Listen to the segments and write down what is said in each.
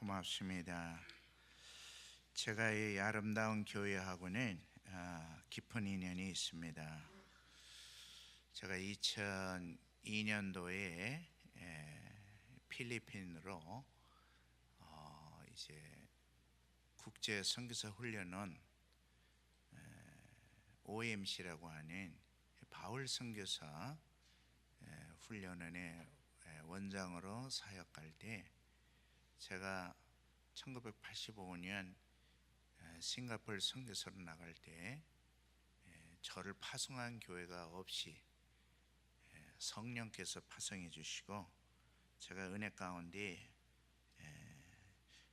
고맙습니다. 제가 이 아름다운 교회하고는 깊은 인연이 있습니다. 제가 2002년도에 필리핀으로 이제 국제 선교사 훈련은 OMC라고 하는 바울 선교사 훈련원의 원장으로 사역할 때, 제가 1985년 싱가포르 선교사로 나갈 때 저를 파송한 교회가 없이 성령께서 파송해 주시고, 제가 은혜 가운데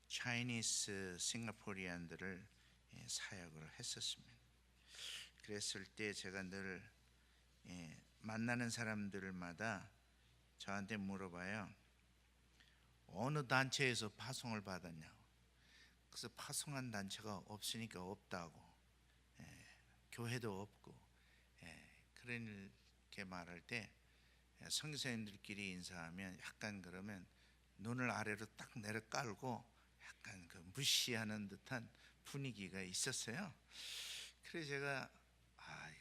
차이니스 싱가포리안들을 사역을 했었습니다. 그랬을 때 제가 늘 만나는 사람들마다 저한테 물어봐요. 어느 단체에서 파송을 받았냐고. 그래서 파송한 단체가 없으니까 없다고, 교회도 없고, 그렇게 말할 때 선교사님들끼리 인사하면 약간 그러면 눈을 아래로 딱 내려 깔고 약간 그 무시하는 듯한 분위기가 있었어요. 그래서 제가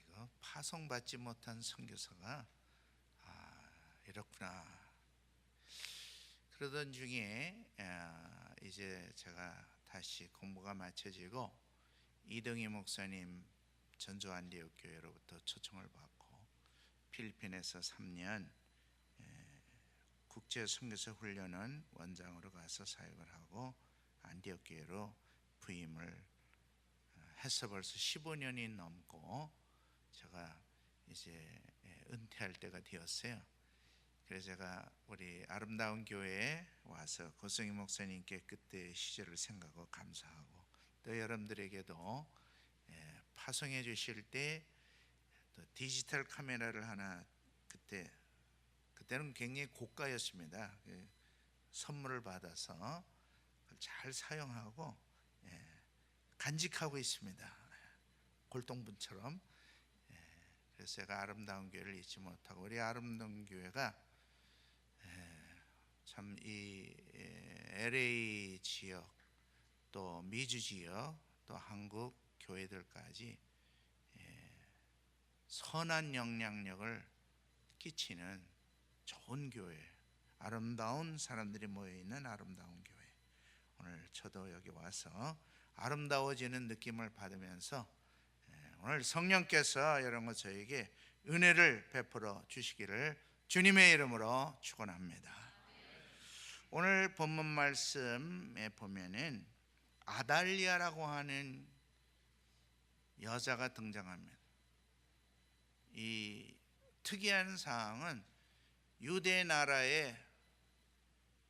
이거 파송받지 못한 선교사가 이렇구나. 그러던 중에 이제 제가 다시 공부가 마쳐지고 이동희 목사님 전주 안디옥 교회로부터 초청을 받고 필리핀에서 3년 국제 선교사 훈련원 원장으로 가서 사역을 하고 안디옥 교회로 부임을 해서 벌써 15년이 넘고 제가 이제 은퇴할 때가 되었어요. 그래서 제가 우리 아름다운 교회에 와서 고성희 목사님께 그때 시절을 생각하고 감사하고, 또 여러분들에게도 파송해 주실 때 또 디지털 카메라를 하나, 그때는 굉장히 고가였습니다. 선물을 받아서 잘 사용하고 간직하고 있습니다. 골동품처럼. 그래서 제가 아름다운 교회를 잊지 못하고, 우리 아름다운 교회가 참 이 LA 지역, 또 미주 지역, 또 한국 교회들까지 선한 영향력을 끼치는 좋은 교회, 아름다운 사람들이 모여있는 아름다운 교회. 오늘 저도 여기 와서 아름다워지는 느낌을 받으면서 오늘 성령께서 여러분 저에게 은혜를 베풀어 주시기를 주님의 이름으로 축원합니다. 오늘 본문 말씀에 보면은 아달리아라고 하는 여자가 등장합니다. 이 특이한 사항은 유대 나라에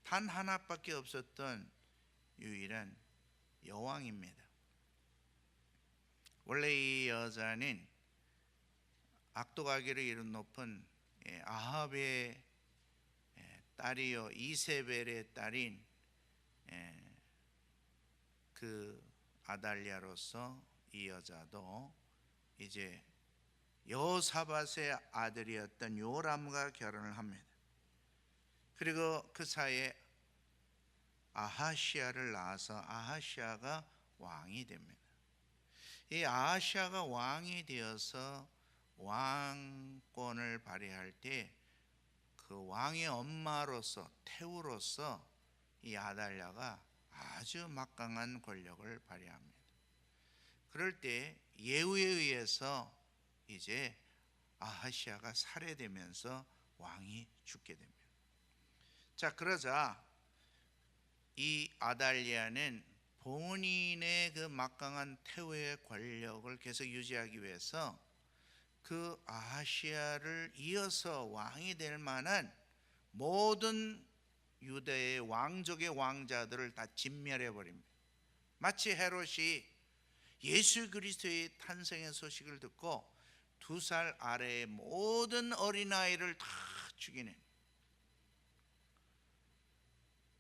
단 하나밖에 없었던 유일한 여왕입니다. 원래 이 여자는 악독하기로 이름 높은 아합의 딸이요 이세벨의 딸인 그 아달리아로서 이 여자도 이제 여호사밧의 아들이었던 요람과 결혼을 합니다. 그리고 그 사이에 아하시아를 낳아서 아하시아가 왕이 됩니다. 이 아하시아가 왕이 되어서 왕권을 발휘할 때 그 왕의 엄마로서, 태우로서 이 아달랴가 아주 막강한 권력을 발휘합니다. 그럴 때 예후에 의해서 이제 아하시아가 살해되면서 왕이 죽게 됩니다. 자, 그러자 이 아달리아는 본인의 그 막강한 태후의 권력을 계속 유지하기 위해서 그 아하시아를 이어서 왕이 될 만한 모든 유대의 왕족의 왕자들을 다 진멸해 버립니다. 마치 헤롯이 예수 그리스도의 탄생의 소식을 듣고 2살 아래의 모든 어린아이를 다 죽이는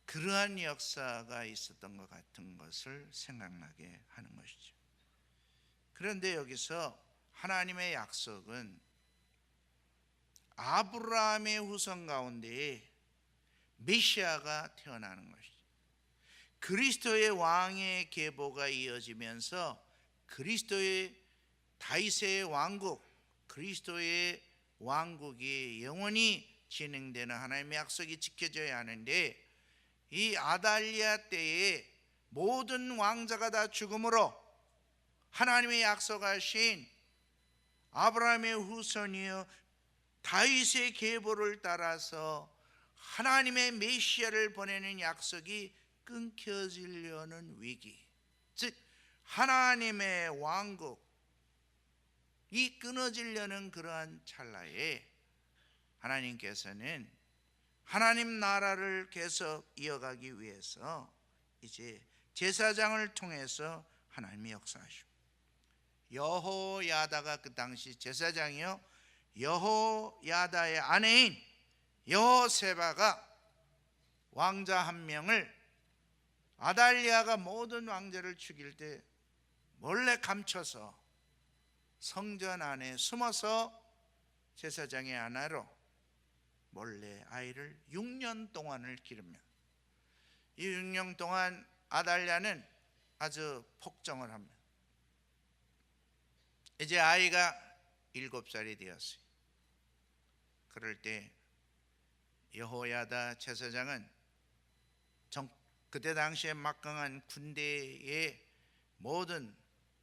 그러한 역사가 있었던 것 같은 것을 생각나게 하는 것이죠. 그런데 여기서 하나님의 약속은 아브라함의 후손 가운데 메시아가 태어나는 것이죠. 그리스도의 왕의 계보가 이어지면서 그리스도의 다윗의 왕국, 그리스도의 왕국이 영원히 진행되는 하나님의 약속이 지켜져야 하는데, 이 아달랴 때에 모든 왕자가 다 죽음으로 하나님의 약속하신 아브라함의 후손이여 다윗의 계보를 따라서 하나님의 메시아를 보내는 약속이 끊겨지려는 위기, 즉 하나님의 왕국이 끊어지려는 그러한 찰나에 하나님께서는 하나님 나라를 계속 이어가기 위해서 이제 제사장을 통해서 하나님이 역사하십니다. 여호야다가 그 당시 제사장이요, 여호야다의 아내인 여호세바가 왕자 한 명을, 아달랴가 모든 왕자를 죽일 때 몰래 감춰서 성전 안에 숨어서 제사장의 아내로 몰래 아이를 6년 동안을 기르면, 이 6년 동안 아달랴는 아주 폭정을 합니다. 이제 아이가 7살이 되었어요. 그럴 때 여호야다 제사장은 그때 당시에 막강한 군대의 모든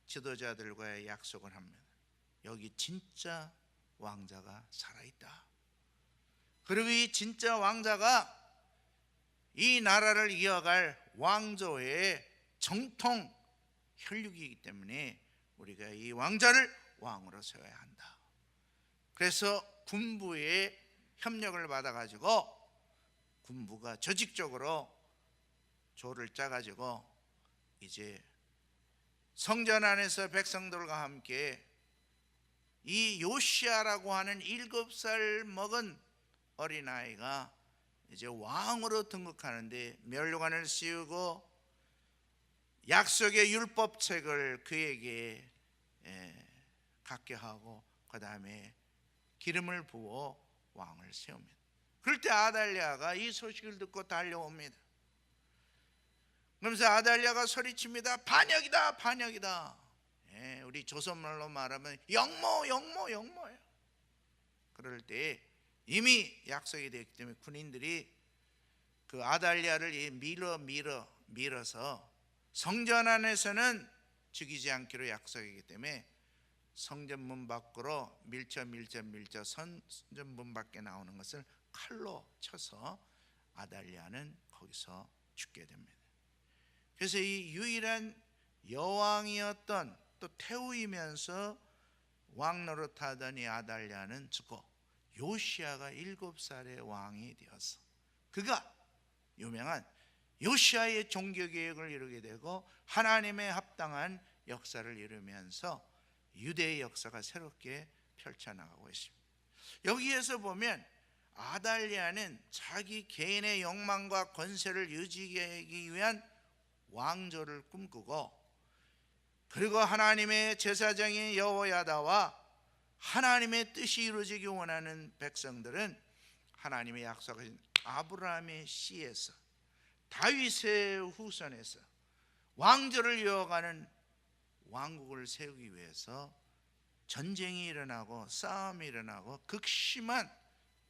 지도자들과의 약속을 합니다. 여기 진짜 왕자가 살아있다. 그리고 이 진짜 왕자가 이 나라를 이어갈 왕조의 정통 혈육이기 때문에 우리가 이 왕자를 왕으로 세워야 한다. 그래서 군부의 협력을 받아가지고 군부가 조직적으로 조를 짜가지고 이제 성전 안에서 백성들과 함께 이 요시아라고 하는 7살 먹은 어린아이가 이제 왕으로 등극하는데, 면류관을 씌우고 약속의 율법책을 그에게 갖게 하고 그 다음에 기름을 부어 왕을 세웁니다. 그럴 때 아달랴가 이 소식을 듣고 달려옵니다. 그러면서 아달랴가 소리칩니다. 반역이다, 반역이다. 우리 조선말로 말하면 영모예요. 그럴 때 이미 약속이 되기 때문에 군인들이 그 아달랴를 밀어서 성전 안에서는 죽이지 않기로 약속이기 때문에 성전문 밖으로 밀쳐 성전문 밖에 나오는 것을 칼로 쳐서 아달랴는 거기서 죽게 됩니다. 그래서 이 유일한 여왕이었던, 또 태우이면서 왕 노릇하던 이 아달랴는 죽고 요시아가 7살의 왕이 되어서 그가 유명한 요시아의 종교개혁을 이루게 되고 하나님의 합당한 역사를 이루면서 유대의 역사가 새롭게 펼쳐나가고 있습니다. 여기에서 보면 아달랴는 자기 개인의 욕망과 권세를 유지하기 위한 왕조를 꿈꾸고, 그리고 하나님의 제사장인 여호야다와 하나님의 뜻이 이루어지기 원하는 백성들은 하나님의 약속하신 아브라함의 씨에서, 다윗의 후손에서 왕조를 이어가는 왕국을 세우기 위해서 전쟁이 일어나고 싸움이 일어나고 극심한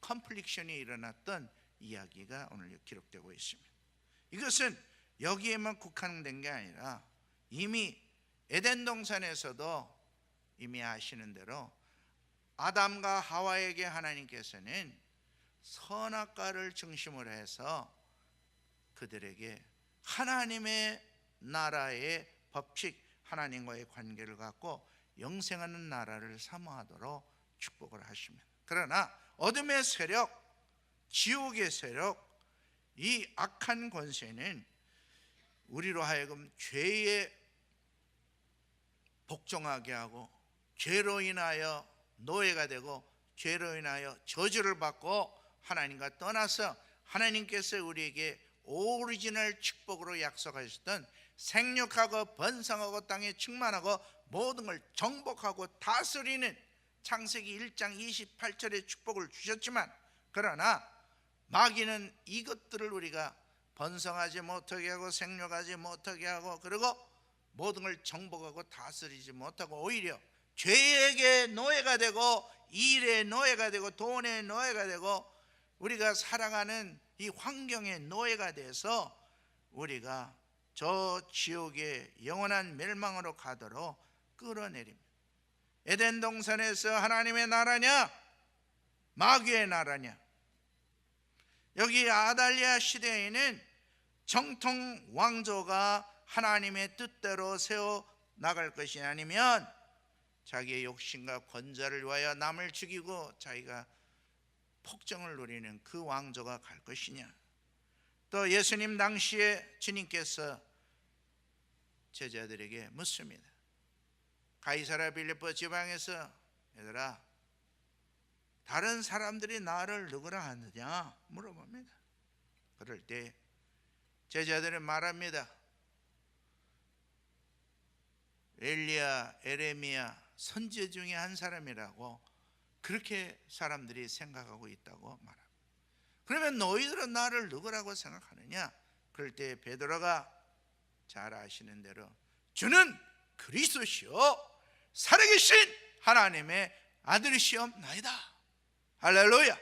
컴플릭션이 일어났던 이야기가 오늘 기록되고 있습니다. 이것은 여기에만 국한된 게 아니라 이미 에덴 동산에서도 이미 아시는 대로 아담과 하와에게 하나님께서는 선악과를 중심으로 해서 그들에게 하나님의 나라의 법칙, 하나님과의 관계를 갖고 영생하는 나라를 사모하도록 축복을 하십니다. 그러나 어둠의 세력, 지옥의 세력, 이 악한 권세는 우리로 하여금 죄에 복종하게 하고 죄로 인하여 노예가 되고 죄로 인하여 저주를 받고 하나님과 떠나서 하나님께서 우리에게 오리지널 축복으로 약속하셨던 생육하고 번성하고 땅에 충만하고 모든 걸 정복하고 다스리는 창세기 1장 28절의 축복을 주셨지만, 그러나 마귀는 이것들을 우리가 번성하지 못하게 하고 생육하지 못하게 하고, 그리고 모든 걸 정복하고 다스리지 못하고 오히려 죄에게 노예가 되고 일의 노예가 되고 돈의 노예가 되고 우리가 살아가는 이 환경의 노예가 돼서 우리가 저 지옥의 영원한 멸망으로 가도록 끌어내립니다. 에덴 동산에서 하나님의 나라냐 마귀의 나라냐? 여기 아달랴 시대에는 정통 왕조가 하나님의 뜻대로 세워 나갈 것이냐, 아니면 자기의 욕심과 권좌를 위하여 남을 죽이고 자기가 폭정을 누리는 그 왕조가 갈 것이냐. 또 예수님 당시에 주님께서 제자들에게 묻습니다. 가이사랴 빌립보 지방에서 얘들아, 다른 사람들이 나를 누구라 하느냐 물어봅니다. 그럴 때 제자들은 말합니다. 엘리야, 에레미야 선지자 중에 한 사람이라고 그렇게 사람들이 생각하고 있다고 말합니다. 그러면 너희들은 나를 누구라고 생각하느냐? 그럴 때 베드로가 잘 아시는 대로 주는 그리스도시요 살아계신 하나님의 아들이시옵나이다. 할렐루야.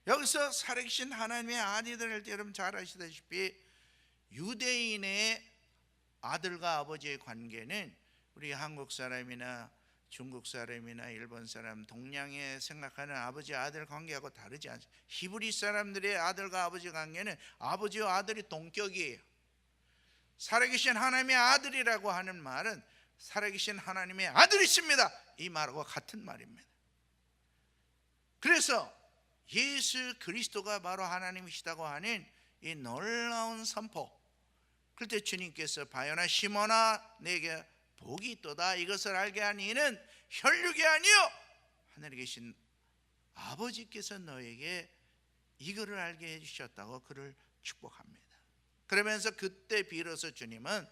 여기서 살아계신 하나님의 아들을 여러분 잘 아시다시피 유대인의 아들과 아버지의 관계는 우리 한국 사람이나 중국 사람이나 일본 사람, 동양에 생각하는 아버지 아들 관계하고 다르지 않습니다. 히브리 사람들의 아들과 아버지 관계는 아버지와 아들이 동격이에요. 살아계신 하나님의 아들이라고 하는 말은 살아계신 하나님의 아들이십니다, 이 말하고 같은 말입니다. 그래서 예수 그리스도가 바로 하나님이시다고 하는 이 놀라운 선포, 그때 주님께서 바요나 시몬아 내게 복이 있도다, 이것을 알게 하니 이는 혈육이 아니요 하늘에 계신 아버지께서 너에게 이거를 알게 해주셨다고 그를 축복합니다. 그러면서 그때 비로소 주님은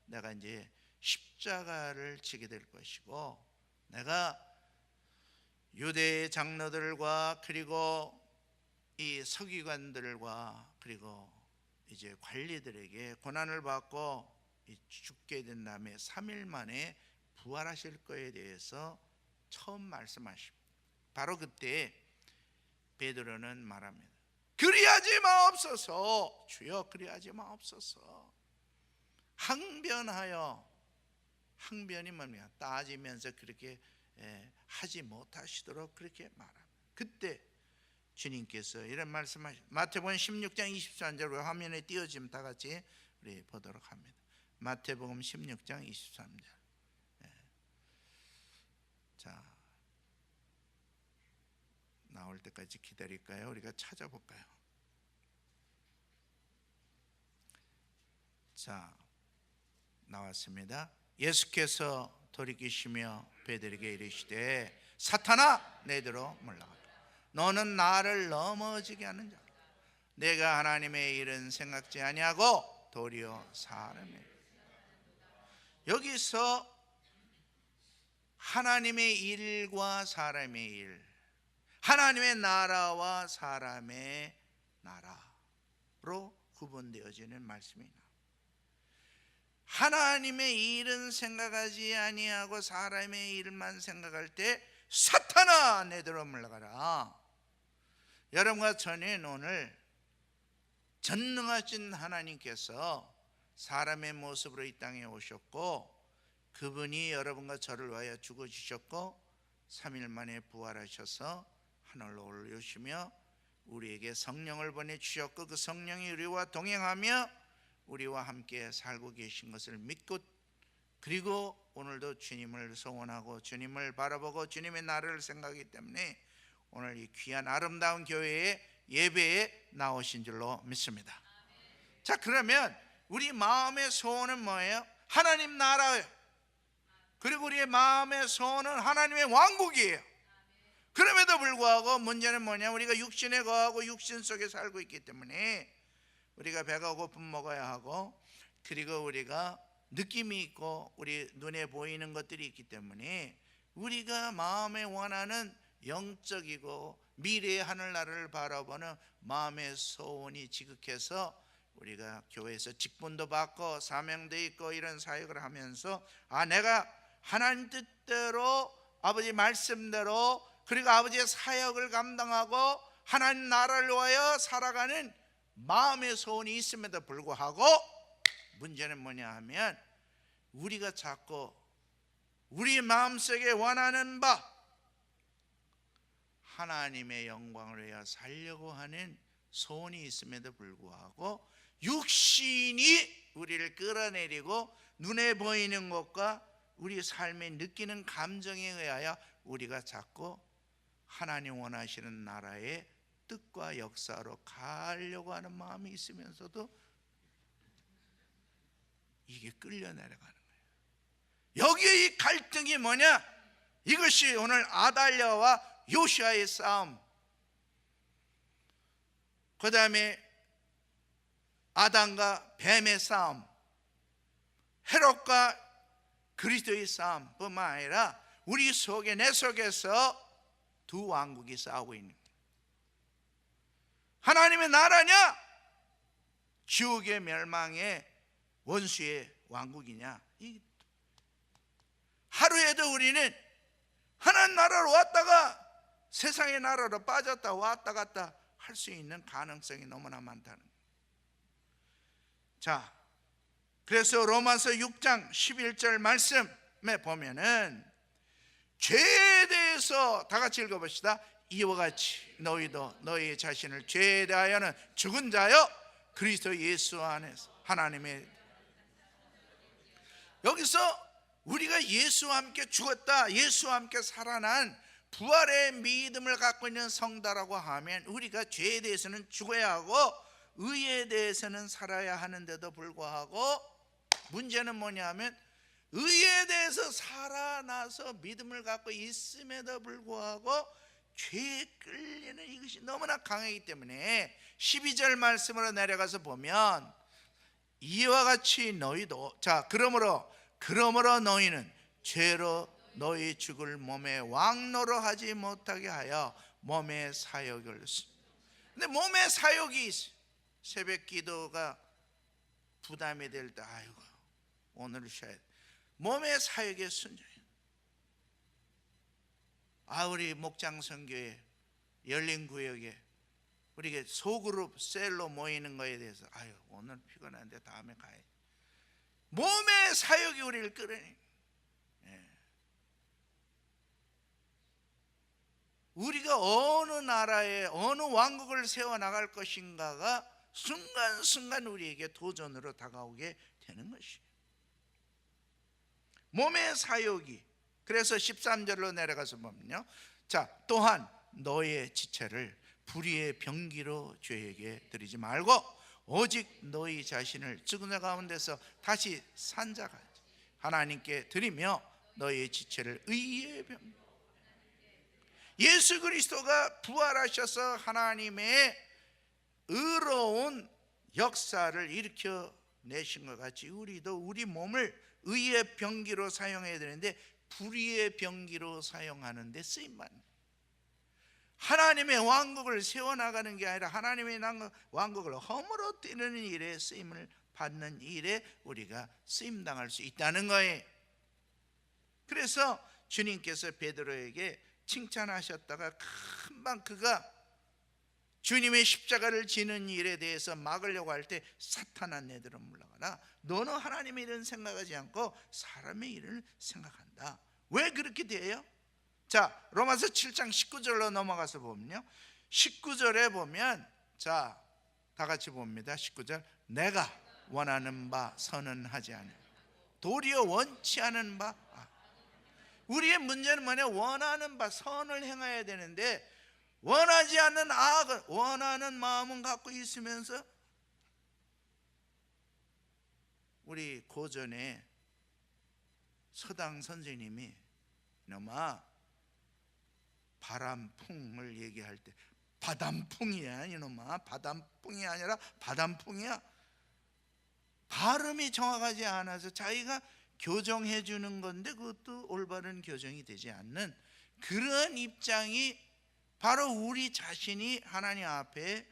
내가 이제 십자가를 지게 될 것이고 내가 유대의 장로들과 그리고 이 서기관들과 그리고 이제 관리들에게 고난을 받고 죽게 된 다음에 3일 만에 부활하실 거에 대해서 처음 말씀하십니다. 바로 그때 베드로는 말합니다. 그리하지 마옵소서. 주여 그리하지 마옵소서. 항변하여, 항변이 뭡니까? 따지면서 그렇게 하지 못하시도록 그렇게 말합니다. 그때 주님께서 이런 말씀하십니다. 마태복음 16장 23절 화면에 띄워지면 다 같이 우리 보도록 합니다. 마태복음 16장 23절. 자, 나올 때까지 기다릴까요? 우리가 찾아볼까요? 자, 나왔습니다. 예수께서 돌이키시며 베드로에게 이르시되 사탄아 내게로 물러가라. 너는 나를 넘어지게 하는 자. 내가 하나님의 일은 생각지 아니하고 도리어 사람의. 여기서 하나님의 일과 사람의 일, 하나님의 나라와 사람의 나라로 구분되어지는 말씀입니다. 하나님의 일은 생각하지 아니하고 사람의 일만 생각할 때 사탄아 내게로 물러가라. 여러분과 저는 오늘 전능하신 하나님께서 사람의 모습으로 이 땅에 오셨고 그분이 여러분과 저를 위하여 죽어주셨고 3일 만에 부활하셔서 하늘로 올리시며 우리에게 성령을 보내주셨고 그 성령이 우리와 동행하며 우리와 함께 살고 계신 것을 믿고 그리고 오늘도 주님을 소원하고 주님을 바라보고 주님의 나라를 생각하기 때문에 오늘 이 귀한 아름다운 교회의 예배에 나오신 줄로 믿습니다. 자, 그러면 우리 마음의 소원은 뭐예요? 하나님 나라예요. 그리고 우리의 마음의 소원은 하나님의 왕국이에요. 그럼에도 불구하고 문제는 뭐냐? 우리가 육신에 거하고 육신 속에 살고 있기 때문에 우리가 배가 고픈 먹어야 하고 그리고 우리가 느낌이 있고 우리 눈에 보이는 것들이 있기 때문에 우리가 마음에 원하는 영적이고 미래의 하늘나라를 바라보는 마음의 소원이 지극해서 우리가 교회에서 직분도 받고 사명도 있고 이런 사역을 하면서 내가 하나님 뜻대로 아버지 말씀대로 그리고 아버지의 사역을 감당하고 하나님 나라를 위하여 살아가는 마음의 소원이 있음에도 불구하고 문제는 뭐냐 하면 우리가 자꾸 우리 마음속에 원하는 바 하나님의 영광을 위하여 살려고 하는 소원이 있음에도 불구하고 육신이 우리를 끌어내리고 눈에 보이는 것과 우리 삶에 느끼는 감정에 의하여 우리가 자꾸 하나님 원하시는 나라의 뜻과 역사로 가려고 하는 마음이 있으면서도 이게 끌려 내려가는 거예요. 여기에 이 갈등이 뭐냐? 이것이 오늘 아달랴와 요시아의 싸움, 그 다음에 아담과 뱀의 싸움, 헤롯과 그리스도의 싸움뿐만 아니라 우리 속에 내 속에서 두 왕국이 싸우고 있는 거예요. 하나님의 나라냐? 지옥의 멸망의 원수의 왕국이냐? 하루에도 우리는 하나님 나라로 왔다가 세상의 나라로 빠졌다 왔다 갔다 할 수 있는 가능성이 너무나 많다는 거예요. 자, 그래서 로마서 6장 11절 말씀에 보면은 죄에 대해서 다 같이 읽어봅시다. 이와 같이 너희도 너희 자신을 죄에 대하여는 죽은 자여 그리스도 예수 안에서 하나님의, 여기서 우리가 예수와 함께 죽었다, 예수와 함께 살아난 부활의 믿음을 갖고 있는 성도라고 하면 우리가 죄에 대해서는 죽어야 하고 의에 대해서는 살아야 하는데도 불구하고 문제는 뭐냐면 의에 대해서 살아나서 믿음을 갖고 있음에도 불구하고 죄에 끌리는 이것이 너무나 강하기 때문에 12절 말씀으로 내려가서 보면 이와 같이 너희도, 자, 그러므로 너희는 죄로 너희 죽을 몸에 왕노로 하지 못하게 하여 몸의 사욕을, 근데 몸의 사욕이 있어. 새벽 기도가 부담이 될 때 아이고 오늘 쉬어야 돼. 몸의 사욕에 순종해. 우리 목장선교회 열린구역에 우리가 소그룹 셀로 모이는 거에 대해서 오늘 피곤한데 다음에 가야지. 몸의 사욕이 우리를 끌어내. 우리가 어느 나라에 어느 왕국을 세워나갈 것인가가 순간순간 우리에게 도전으로 다가오게 되는 것이에요. 몸의 사욕이. 그래서 13절로 내려가서 보면요, 자, 또한 너의 지체를 불의의 병기로 죄에게 드리지 말고 오직 너희 자신을 죽은 자 가운데서 다시 산 자가 하나님께 드리며 너희 지체를 의의 병, 예수 그리스도가 부활하셔서 하나님의 의로운 역사를 일으켜 내신 것 같이 우리도 우리 몸을 의의 병기로 사용해야 되는데 불의의 병기로 사용하는데 쓰임만, 하나님의 왕국을 세워나가는 게 아니라 하나님의 왕국을 허물어뜨리는 일에 쓰임을 받는 일에 우리가 쓰임당할 수 있다는 거예요. 그래서 주님께서 베드로에게 칭찬하셨다가 금방 그가 주님의 십자가를 지는 일에 대해서 막으려고 할 때 사탄아 내들어 물러가라. 너는 하나님의 일은 생각하지 않고 사람의 일을 생각한다. 왜 그렇게 돼요? 자, 로마서 7장 19절로 넘어가서 보면요, 19절에 보면, 자, 다 같이 봅니다. 19절, 내가 원하는 바 선은 하지 않아 도리어 원치 않은 바. 우리의 문제는 뭐냐? 원하는 바 선을 행해야 되는데 원하지 않는 악을 원하는 마음은 갖고 있으면서, 우리 고전에 서당 선생님이 이놈아 바람풍을 얘기할 때 바람풍이야 이놈아, 바람풍이 아니라 바람풍이야. 발음이 정확하지 않아서 자기가 교정해 주는 건데 그것도 올바른 교정이 되지 않는 그런 입장이 바로 우리 자신이 하나님 앞에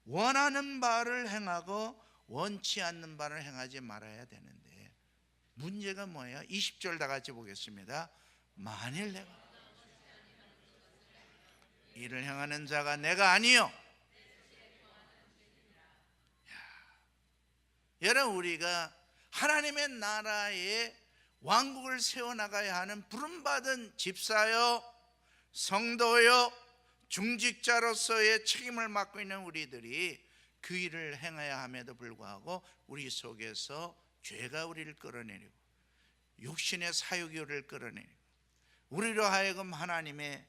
원하는 바를 행하고 원치 않는 바를 행하지 말아야 되는데 문제가 뭐예요? 20절 다 같이 보겠습니다. 만일 내가 이를 행하는 자가 내가 아니요. 여러분, 우리가 하나님의 나라에 왕국을 세워나가야 하는 부름받은 집사요, 성도요, 중직자로서의 책임을 맡고 있는 우리들이 그 일을 행해야 함에도 불구하고 우리 속에서 죄가 우리를 끌어내리고 육신의 사욕이 우리를 끌어내리고 우리로 하여금 하나님의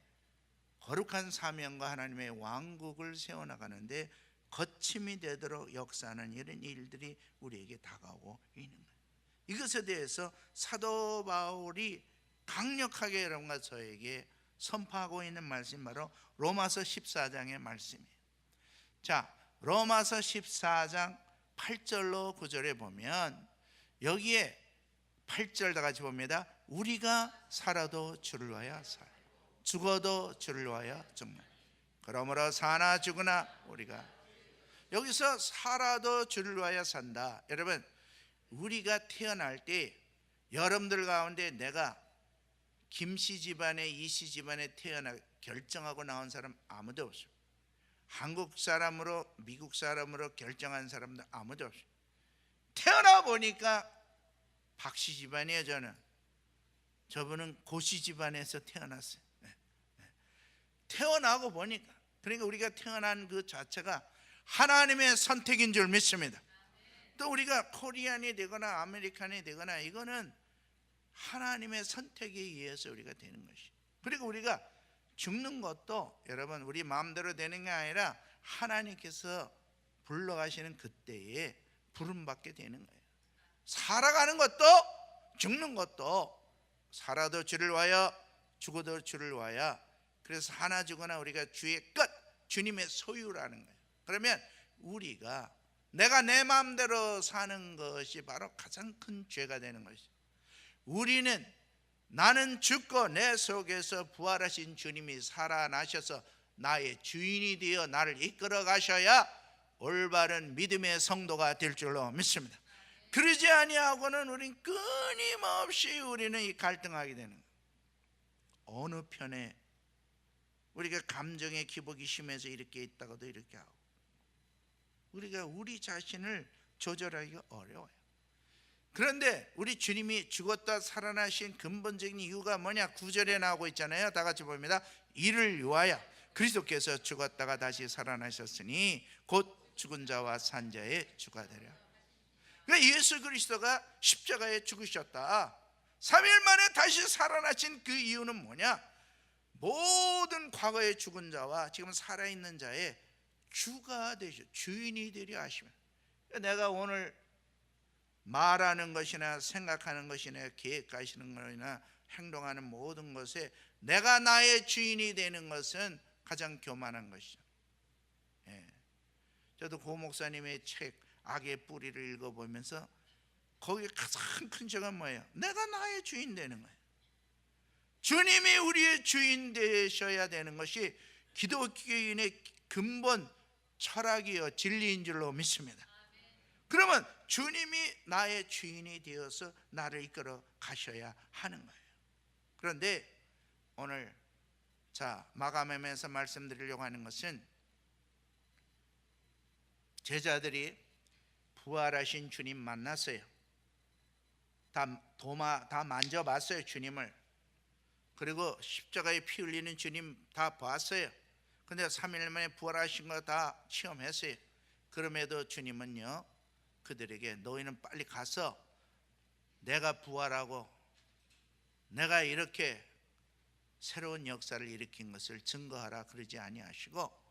거룩한 사명과 하나님의 왕국을 세워나가는데 거침이 되도록 역사하는 이런 일들이 우리에게 다가오고 있는 거예요. 이것에 대해서 사도 바울이 강력하게 여러분과 저에게 선포하고 있는 말씀이 바로 로마서 14장의 말씀이에요. 자, 로마서 14장 8절로 9절에 보면 여기에 8절 다 같이 봅니다. 우리가 살아도 주를 위하여 살아, 죽어도 주를 위하여 죽나. 그러므로 사나 죽으나 우리가, 여기서 살아도 주를 위하여 산다. 여러분, 우리가 태어날 때 여러분들 가운데 내가 김씨 집안에 이씨 집안에 태어나 결정하고 나온 사람 아무도 없어요. 한국 사람으로 미국 사람으로 결정한 사람도 아무도 없어요. 태어나 보니까 박씨 집안이에요. 저분은 고씨 집안에서 태어났어요. 태어나고 보니까, 그러니까 우리가 태어난 그 자체가 하나님의 선택인 줄 믿습니다. 또 우리가 코리안이 되거나 아메리칸이 되거나 이거는 하나님의 선택에 의해서 우리가 되는 것이. 그리고 우리가 죽는 것도 여러분 우리 마음대로 되는 게 아니라 하나님께서 불러가시는 그때에 부름받게 되는 거예요. 살아가는 것도 죽는 것도 살아도 주를 위하여 죽어도 주를 위하여. 그래서 하나 죽거나 우리가 주의 끝, 주님의 소유라는 거예요. 그러면 우리가 내가 내 마음대로 사는 것이 바로 가장 큰 죄가 되는 것이죠. 우리는 나는 죽고 내 속에서 부활하신 주님이 살아나셔서 나의 주인이 되어 나를 이끌어 가셔야 올바른 믿음의 성도가 될 줄로 믿습니다. 그러지 아니하고는 우리는 끊임없이 우리는 이 갈등하게 되는 거예요. 어느 편에 우리가 감정의 기복이 심해서 이렇게 있다가도 이렇게 하고, 우리가 우리 자신을 조절하기가 어려워요. 그런데 우리 주님이 죽었다 살아나신 근본적인 이유가 뭐냐? 9절에 나오고 있잖아요. 다 같이 봅니다. 이를 위하여 그리스도께서 죽었다가 다시 살아나셨으니 곧 죽은 자와 산 자의 주가 되려. 그러니까 예수 그리스도가 십자가에 죽으셨다, 3일 만에 다시 살아나신 그 이유는 뭐냐? 모든 과거에 죽은 자와 지금 살아있는 자의 주가 되셔, 주인이 되려 하시면, 내가 오늘 말하는 것이나 생각하는 것이나 계획하시는 것이나 행동하는 모든 것에 내가 나의 주인이 되는 것은 가장 교만한 것이죠. 저도 고 목사님의 책 악의 뿌리를 읽어보면서 거기에 가장 큰 점은 뭐예요? 내가 나의 주인 되는 거예요. 주님이 우리의 주인 되셔야 되는 것이 기독교인의 근본 철학이요 진리인 줄로 믿습니다. 그러면 주님이 나의 주인이 되어서 나를 이끌어 가셔야 하는 거예요. 그런데 오늘 마가음에서 말씀드리려고 하는 것은 제자들이 부활하신 주님 만났어요. 다 만져봤어요, 주님을. 그리고 십자가에 피 흘리는 주님 다 봤어요. 근데 3일 만에 부활하신 거 다 체험했어요. 그럼에도 주님은요, 그들에게 너희는 빨리 가서 내가 부활하고 내가 이렇게 새로운 역사를 일으킨 것을 증거하라 그러지 아니하시고,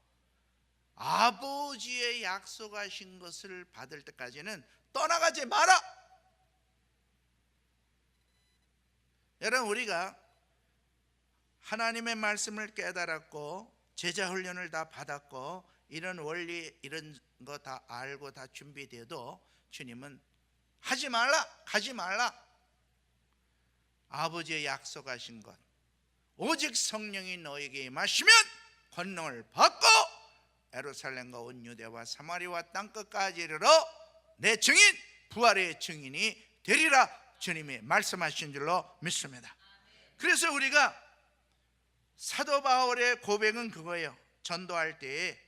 아버지의 약속하신 것을 받을 때까지는 떠나가지 마라. 여러분, 우리가 하나님의 말씀을 깨달았고 제자 훈련을 다 받았고 이런 원리 이런 거 다 알고 다 준비돼도 주님은 하지 말라, 가지 말라. 아버지의 약속하신 것, 오직 성령이 너에게 임하시면 권능을 받고 예루살렘과 온 유대와 사마리아와 땅끝까지 이르러 내 증인, 부활의 증인이 되리라 주님이 말씀하신 줄로 믿습니다. 그래서 우리가 사도 바울의 고백은 그거예요. 전도할 때에,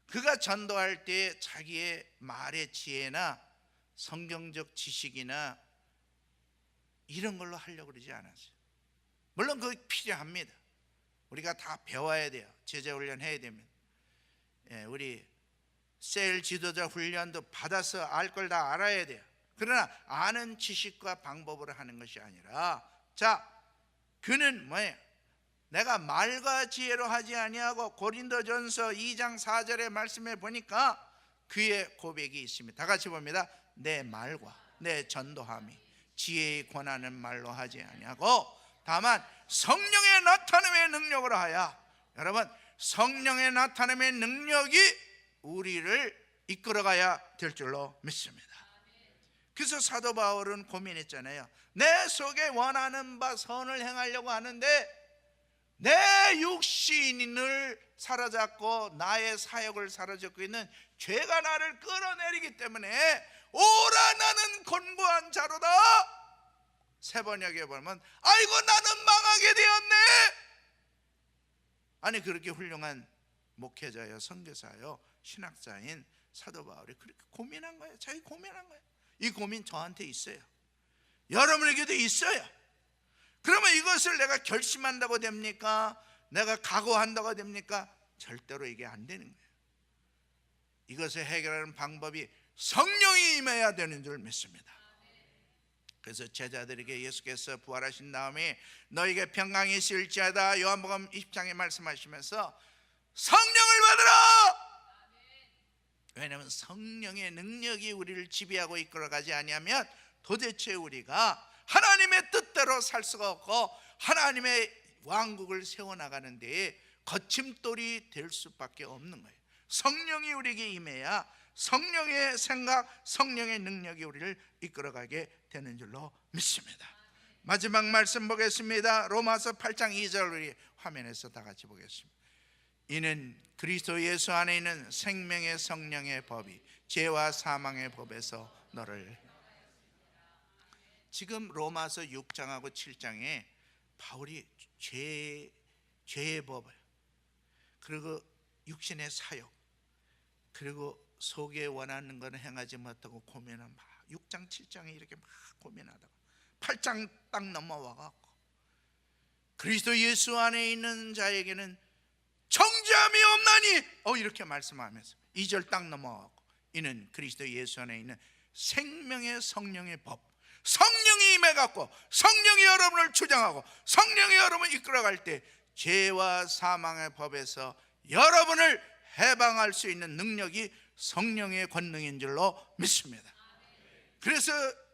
그가 전도할 때에 자기의 말의 지혜나 성경적 지식이나 이런 걸로 하려고 그러지 않았어요. 물론 그거 필요합니다. 우리가 다 배워야 돼요. 제자훈련 해야 됩니다. 우리 셀 지도자 훈련도 받아서 알 걸 다 알아야 돼요. 그러나 아는 지식과 방법으로 하는 것이 아니라, 자, 그는 뭐예요? 내가 말과 지혜로 하지 아니하고, 고린도전서 2장 4절의 말씀에 보니까 그의 고백이 있습니다. 다 같이 봅니다. 내 말과 내 전도함이 지혜의 권하는 말로 하지 아니하고 다만 성령의 나타남의 능력으로 하여. 여러분, 성령의 나타남의 능력이 우리를 이끌어가야 될 줄로 믿습니다. 그래서 사도 바울은 고민했잖아요. 내 속에 원하는 바 선을 행하려고 하는데 내 육신을 사로잡고 나의 사역을 사로잡고 있는 죄가 나를 끌어내리기 때문에 오라 나는 곤고한 자로다. 새 번역에 보면 아이고 나는 망하게 되었네. 아니, 그렇게 훌륭한 목회자요, 선교사요, 신학자인 사도 바울이 그렇게 고민한 거예요. 자기 고민한 거예요. 이 고민 저한테 있어요. 여러분에게도 있어요. 그러면 이것을 내가 결심한다고 됩니까? 내가 각오한다고 됩니까? 절대로 이게 안 되는 거예요. 이것을 해결하는 방법이 성령이 임해야 되는 줄 믿습니다. 그래서 제자들에게 예수께서 부활하신 다음에 너에게 평강이 있을지어다 요한복음 20장에 말씀하시면서 성령을 받으라. 왜냐하면 성령의 능력이 우리를 지배하고 이끌어가지 아니하면 도대체 우리가 하나님의 뜻대로 살 수가 없고 하나님의 왕국을 세워나가는 데에 거침돌이 될 수밖에 없는 거예요. 성령이 우리에게 임해야 성령의 생각, 성령의 능력이 우리를 이끌어가게 되는 줄로 믿습니다. 마지막 말씀 보겠습니다. 로마서 8장 2절 우리 화면에서 다 같이 보겠습니다. 이는 그리스도 예수 안에 있는 생명의 성령의 법이 죄와 사망의 법에서 너를. 지금 로마서 6장하고 7장에 바울이 죄의 법, 그리고 육신의 사욕, 그리고 속에 원하는 것을 행하지 못하고 고민한 6장 7장에 이렇게 막 고민하다가 8장 딱 넘어와갖고 그리스도 예수 안에 있는 자에게는 정죄함이 없나니 이렇게 말씀하면서 2절 딱 넘어가고 이는 그리스도 예수 안에 있는 생명의 성령의 법, 성령이 임해갖고 성령이 여러분을 주장하고 성령이 여러분을 이끌어갈 때 죄와 사망의 법에서 여러분을 해방할 수 있는 능력이 성령의 권능인 줄로 믿습니다. 그래서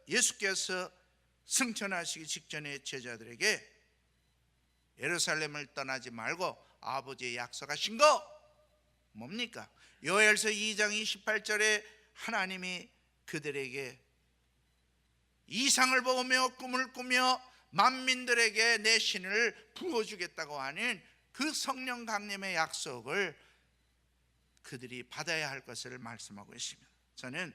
예수께서 승천하시기 직전에 제자들에게 예루살렘을 떠나지 말고 아버지의 약속하신 거 뭡니까? 요엘서 2장 28절에 하나님이 그들에게 이상을 보며 꿈을 꾸며 만민들에게 내 신을 부어주겠다고 하는 그 성령 강림의 약속을 그들이 받아야 할 것을 말씀하고 있습니다. 저는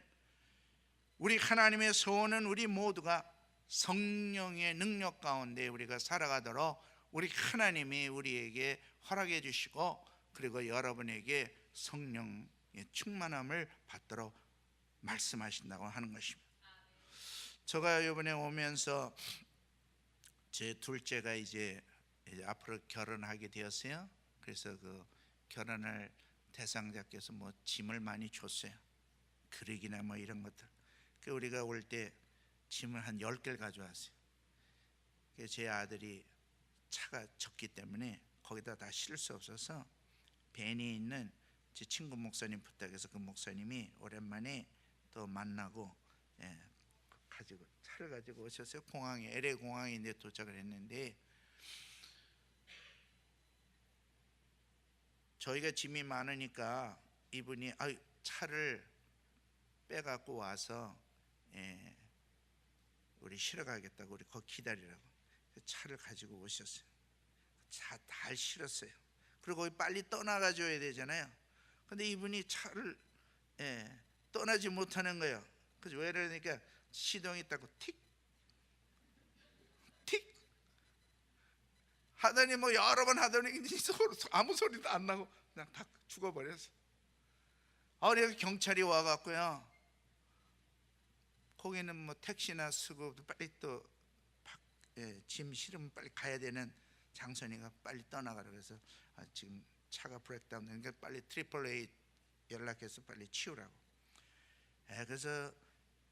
우리 하나님의 소원은 우리 모두가 성령의 능력 가운데 우리가 살아가도록 우리 하나님이 우리에게 허락해 주시고 그리고 여러분에게 성령의 충만함을 받도록 말씀하신다고 하는 것입니다. 제가 이번에 오면서 제 둘째가 이제 앞으로 결혼하게 되었어요. 그래서 그 결혼할 대상자께서 뭐 짐을 많이 줬어요. 그릇이나 뭐 이런 것들. 그 우리가 올 때 짐을 한 10개를 가져왔어요. 제 아들이 차가 적기 때문에 거기다 다 실을 수 없어서 벤에 있는 제 친구 목사님 부탁해서 그 목사님이 오랜만에 또 만나고 가지고 차를 가지고 오셨어요. 공항에 LA 공항에 이제 도착을 했는데 저희가 짐이 많으니까 이분이 차를 빼갖고 와서 우리 실어 가겠다고 우리 거기 기다리라고 차를 가지고 오셨어요. 차 다 실었어요. 그리고 빨리 떠나가줘야 되잖아요. 근데 이분이 차를 떠나지 못하는 거예요. 그래서 왜 그러니까 시동이 있다고 틱 틱 하더니 뭐 여러 번 하더니 아무 소리도 안 나고 그냥 다 죽어버렸어. 그래서 경찰이 와갖고요, 거기는 뭐 택시나 쓰고 빨리 또 짐 실으면 빨리 가야 되는 장소니까 빨리 떠나가라. 그래서 지금 차가 브레이크다운 되니까 빨리 AAA 연락해서 빨리 치우라고. 그래서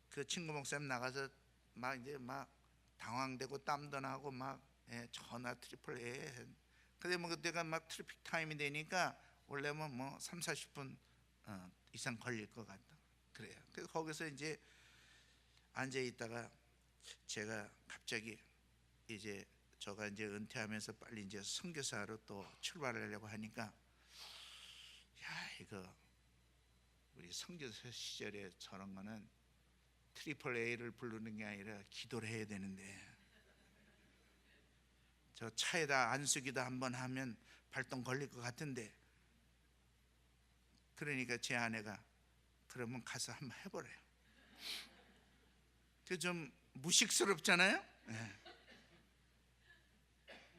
그 친구 목사님 나가서 막 이제 막 당황되고 땀도 나고 막 전화 AAA. 근데 뭐 그때가 막 트래픽 타임이 되니까 원래면 뭐 30-40분 이상 걸릴 것 같다. 그래요. 그래서 거기서 이제 앉아 있다가 제가 갑자기 이제 저가 이제 은퇴하면서 빨리 이제 선교사로 또 출발하려고 하니까, 야, 이거 우리 선교사 시절에 저런 거는 AAA를 부르는 게 아니라 기도를 해야 되는데, 저 차에다 안수기도 한번 하면 발동 걸릴 것 같은데, 그러니까 제 아내가 그러면 가서 한번 해보래요. 그 좀 무식스럽잖아요.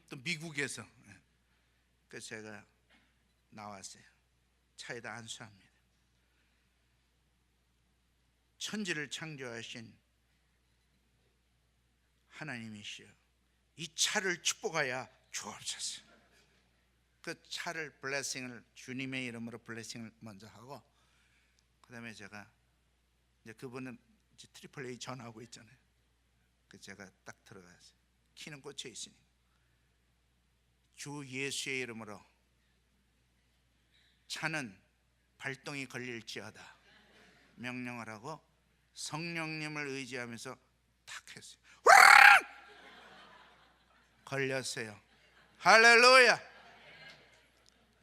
또 미국에서. 그래서 제가 나왔어요. 차에다 안수합니다. 천지를 창조하신 하나님이시여, 이 차를 축복하여 주옵소서. 그 차를 블레싱을, 주님의 이름으로 블레싱을 먼저 하고, 그 다음에 제가 이제 그분은 이제 AAA 전화하고 있잖아요. 그 제가 딱 들어가서 키는 꽂혀 있으니, 주 예수의 이름으로 차는 발동이 걸릴지어다 명령을 하고 성령님을 의지하면서 탁 했어요. 걸렸어요. 할렐루야.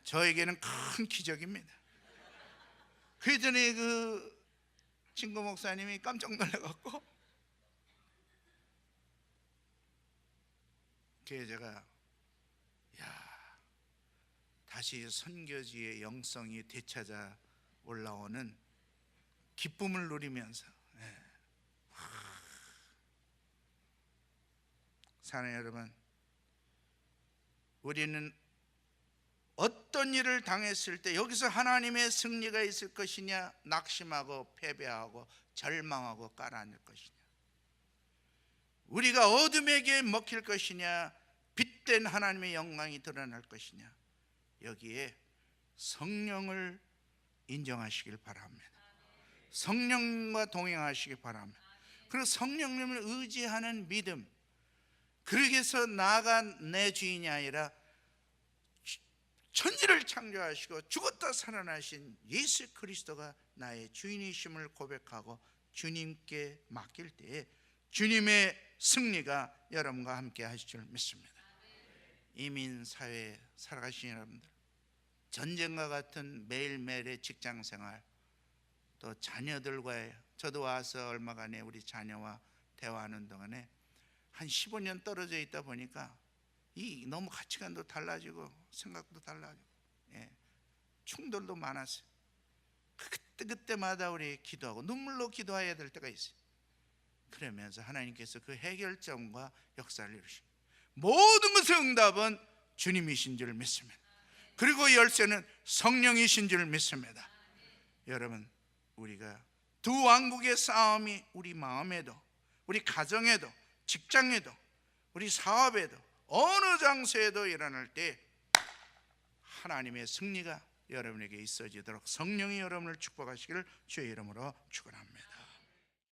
저에게는 큰 기적입니다. 그랬더니 그 친구 목사님이 깜짝 놀라갖고, 그래서 제가 다시 선교지의 영성이 되찾아 올라오는 기쁨을 누리면서, 사랑하는 여러분, 우리는 어떤 일을 당했을 때 여기서 하나님의 승리가 있을 것이냐, 낙심하고 패배하고 절망하고 가라앉을 것이냐, 우리가 어둠에게 먹힐 것이냐, 빛된 하나님의 영광이 드러날 것이냐, 여기에 성령을 인정하시길 바랍니다. 성령과 동행하시길 바랍니다. 그리고 성령님을 의지하는 믿음, 그러기 위해서 나아간 내 주인이 아니라 천지를 창조하시고 죽었다 살아나신 예수 그리스도가 나의 주인이심을 고백하고 주님께 맡길 때에 주님의 승리가 여러분과 함께 하실 줄 믿습니다. 이민사회에 살아가시는 여러분들, 전쟁과 같은 매일매일의 직장생활, 또 자녀들과의, 저도 와서 얼마간에 우리 자녀와 대화하는 동안에 한 15년 떨어져 있다 보니까 이 너무 가치관도 달라지고 생각도 달라지고, 충돌도 많았어요. 그때마다 우리 기도하고 눈물로 기도해야 될 때가 있어요. 그러면서 하나님께서 그 해결점과 역사를 이루십니다. 모든 것의 응답은 주님이신 줄 믿습니다. 그리고 열쇠는 성령이신 줄 믿습니다. 여러분, 우리가 두 왕국의 싸움이 우리 마음에도, 우리 가정에도, 직장에도, 우리 사업에도, 어느 장소에도 일어날 때 하나님의 승리가 여러분에게 있어지도록 성령이 여러분을 축복하시기를 주의 이름으로 축원합니다.